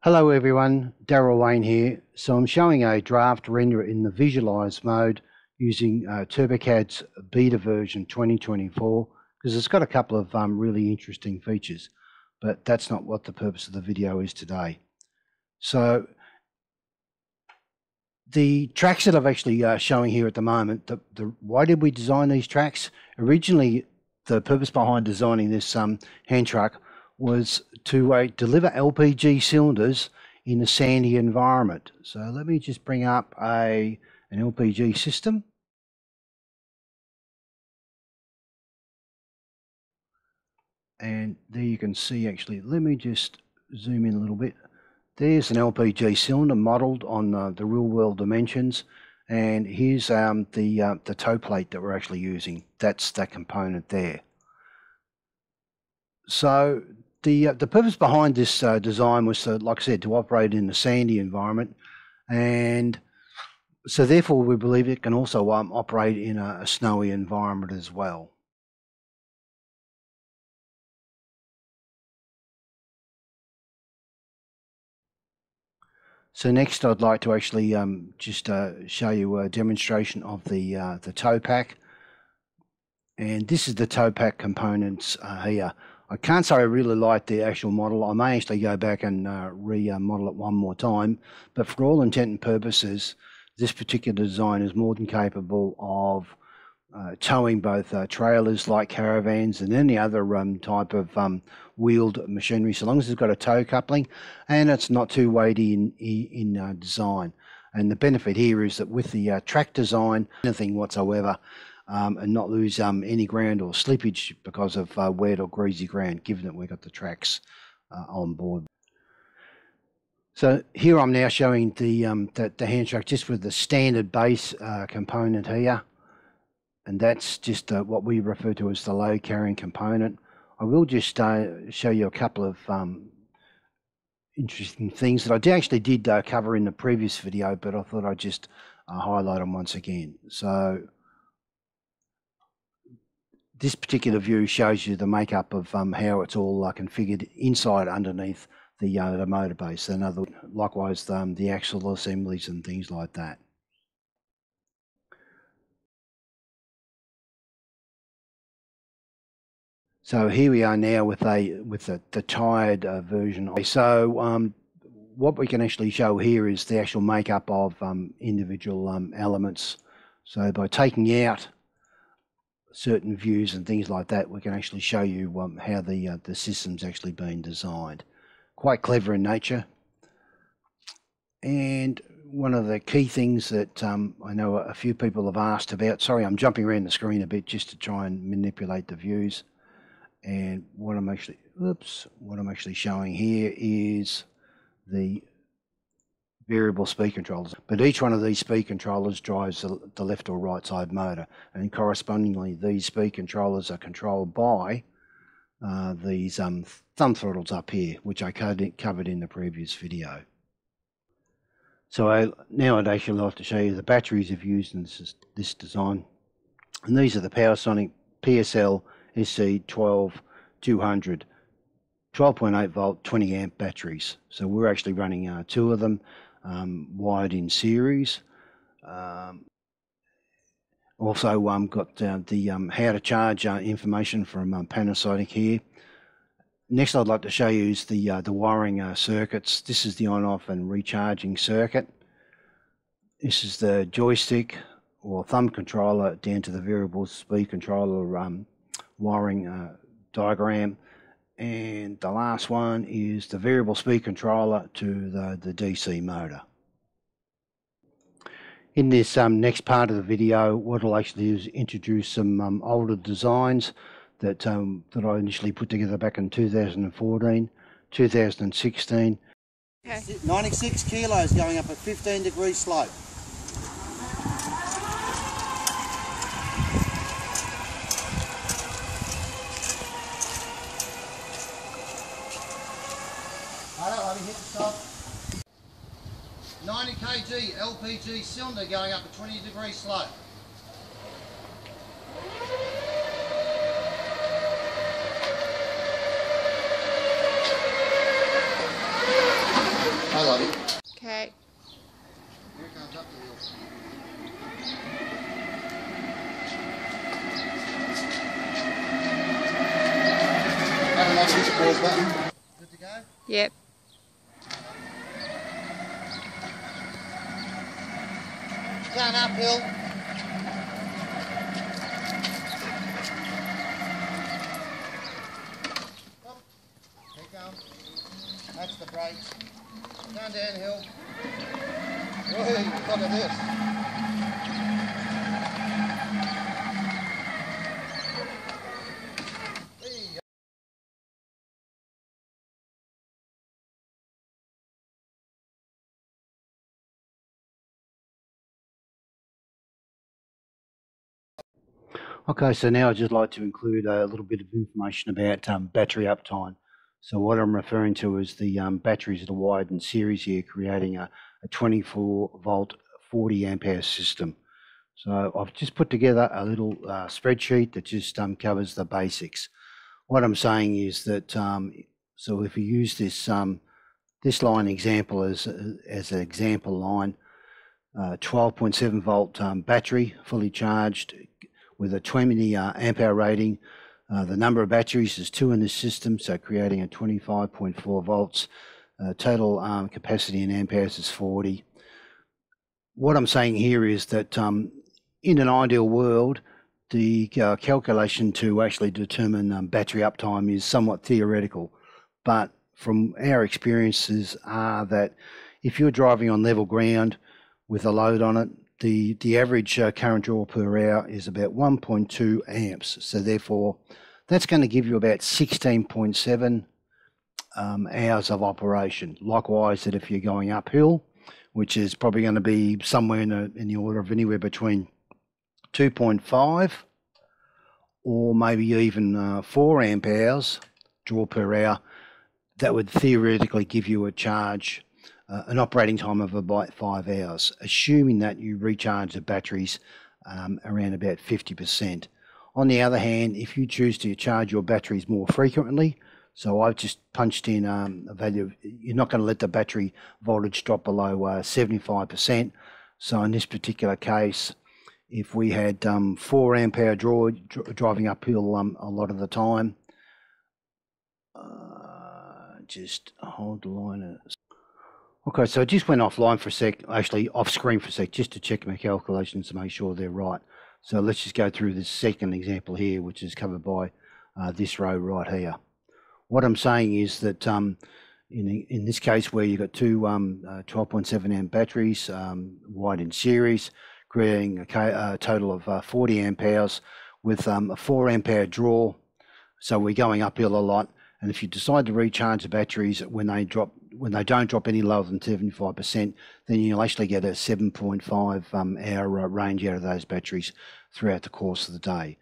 Hello everyone, Daryl Wayne here. So I'm showing a draft render in the visualize mode using TurboCAD's beta version 2024 because it's got a couple of really interesting features, but that's not what the purpose of the video is today. So the tracks that I'm actually showing here at the moment, why did we design these tracks? Originally, the purpose behind designing this hand truck was to deliver LPG cylinders in a sandy environment. So let me just bring up an LPG system. And there you can see, actually, let me just zoom in a little bit. There's an LPG cylinder modelled on the real world dimensions. And here's the toe plate that we're actually using. That's that component there. So the purpose behind this design was to, like I said, to operate in a sandy environment, and so therefore we believe it can also operate in a snowy environment as well. So next I'd like to actually just show you a demonstration of the toe pack, and this is the toe pack components here. I can't say I really like the actual model. I may actually go back and remodel it one more time, but for all intent and purposes, this particular design is more than capable of towing both trailers like caravans and any other type of wheeled machinery, so long as it's got a tow coupling and it's not too weighty in design. And the benefit here is that with the track design, nothing whatsoever, and not lose any ground or slippage because of wet or greasy ground, given that we've got the tracks on board. So here I'm now showing the hand truck just with the standard base component here, and that's just what we refer to as the load carrying component. I will just show you a couple of interesting things that I actually did cover in the previous video, but I thought I'd just highlight them once again. So this particular view shows you the makeup of how it's all configured inside underneath the motor base, and likewise the axle assemblies and things like that. So here we are now with the tired version. So what we can actually show here is the actual makeup of individual elements. So by taking out certain views and things like that, we can actually show you how the system's actually been designed. Quite clever in nature. And one of the key things that I know a few people have asked about, sorry, I'm jumping around the screen a bit just to try and manipulate the views. And what I'm actually showing here is the variable speed controllers, but each one of these speed controllers drives the left or right side motor, and correspondingly these speed controllers are controlled by these thumb throttles up here, which I covered in the previous video. So now I'd actually like to show you the batteries I've used in this design, and these are the PowerSonic PSL SC 12200 12.8 volt 20 amp batteries. So we're actually running two of them wired in series. Also got the how to charge information from Panasonic here. Next I'd like to show you is the wiring circuits. This is the on-off and recharging circuit. This is the joystick or thumb controller down to the variable speed controller wiring diagram. And the last one is the variable speed controller to the DC motor. In this next part of the video, what I'll actually do is introduce some older designs that I initially put together back in 2014, 2016. Okay. 96 kilos going up a 15-degree slope. Let me hit the stop. 90 kg LPG cylinder going up a 20-degree slope. Here comes up the hill. Unlock this pause button. Good to go? Yep. Going uphill. Keep going. That's the brakes. Going downhill. Whee, look at this. Okay, so now I'd just like to include a little bit of information about battery uptime. So what I'm referring to is the batteries that are wired in series here, creating a 24 volt 40 ampere system. So I've just put together a little spreadsheet that just covers the basics. What I'm saying is that so if you use this this line example as an example line, 12.7 volt battery, fully charged, with a 20 ampere rating. The number of batteries is 2 in this system, so creating a 25.4 volts. Total capacity in amperes is 40. What I'm saying here is that in an ideal world, the calculation to actually determine battery uptime is somewhat theoretical, but from our experiences are that if you're driving on level ground with a load on it, the average current draw per hour is about 1.2 amps. So therefore, that's going to give you about 16.7 hours of operation. Likewise, that if you're going uphill, which is probably going to be somewhere in the order of anywhere between 2.5 or maybe even 4 amp hours draw per hour, that would theoretically give you a charge, an operating time of about 5 hours, assuming that you recharge the batteries around about 50%. On the other hand, if you choose to charge your batteries more frequently, so I've just punched in a value, you're not going to let the battery voltage drop below 75%. So in this particular case, if we had 4 ampere driving uphill a lot of the time, just hold the line. Okay, so I just went offline for a sec, actually off screen for a sec, just to check my calculations to make sure they're right. So let's just go through this second example here, which is covered by this row right here. What I'm saying is that in this case where you've got two 12.7 amp batteries wired in series, creating a total of 40 amp hours with a 4 ampere draw. So we're going uphill a lot. And if you decide to recharge the batteries when they don't drop any lower than 75%, then you'll actually get a 7.5 hour range out of those batteries throughout the course of the day.